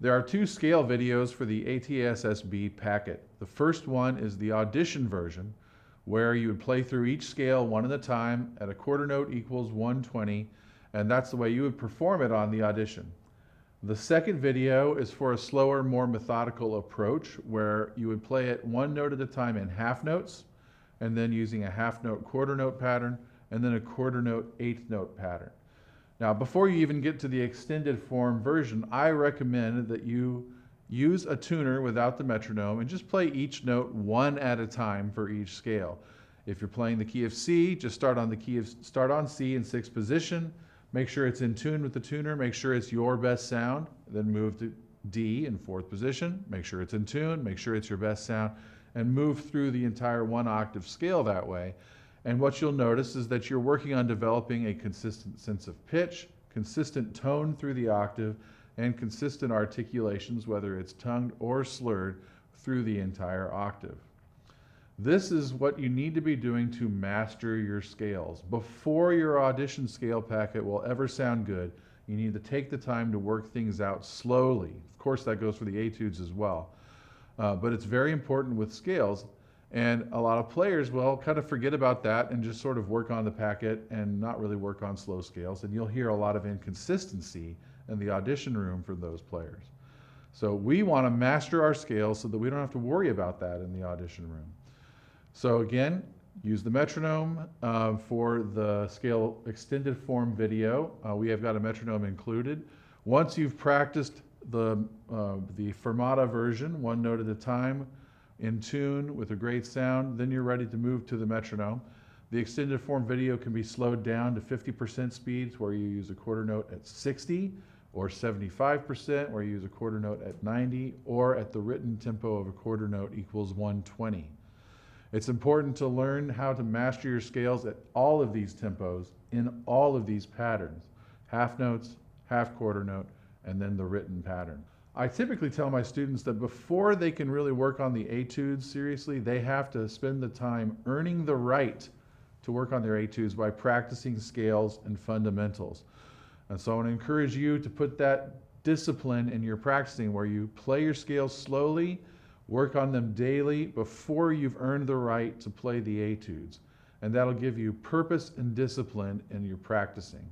There are two scale videos for the ATSSB packet. The first one is the audition version, where you would play through each scale one at a time at a quarter note equals 120, and that's the way you would perform it on the audition. The second video is for a slower, more methodical approach, where you would play it one note at a time in half notes, and then using a half note quarter note pattern, and then a quarter note eighth note pattern. Now, before you even get to the extended form version, I recommend that you use a tuner without the metronome and just play each note one at a time for each scale. If you're playing the key of C, just start on C in sixth position. Make sure it's in tune with the tuner. Make sure it's your best sound. Then move to D in fourth position. Make sure it's in tune. Make sure it's your best sound, and move through the entire one octave scale that way. And what you'll notice is that you're working on developing a consistent sense of pitch, consistent tone through the octave, and consistent articulations, whether it's tongued or slurred, through the entire octave. This is what you need to be doing to master your scales. Before your audition scale packet will ever sound good, you need to take the time to work things out slowly. Of course, that goes for the etudes as well. But it's very important with scales. And a lot of players will kind of forget about that and just sort of work on the packet and not really work on slow scales. And you'll hear a lot of inconsistency in the audition room for those players. So we want to master our scales so that we don't have to worry about that in the audition room. So again, use the metronome for the scale extended form video. We have got a metronome included. Once you've practiced the fermata version, one note at a time, in tune with a great sound, then you're ready to move to the metronome. The extended form video can be slowed down to 50% speeds, where you use a quarter note at 60, or 75%, where you use a quarter note at 90, or at the written tempo of a quarter note equals 120. It's important to learn how to master your scales at all of these tempos in all of these patterns: half notes, half quarter note, and then the written pattern. I typically tell my students that before they can really work on the etudes seriously, they have to spend the time earning the right to work on their etudes by practicing scales and fundamentals. And so I want to encourage you to put that discipline in your practicing, where you play your scales slowly, work on them daily before you've earned the right to play the etudes. And that'll give you purpose and discipline in your practicing.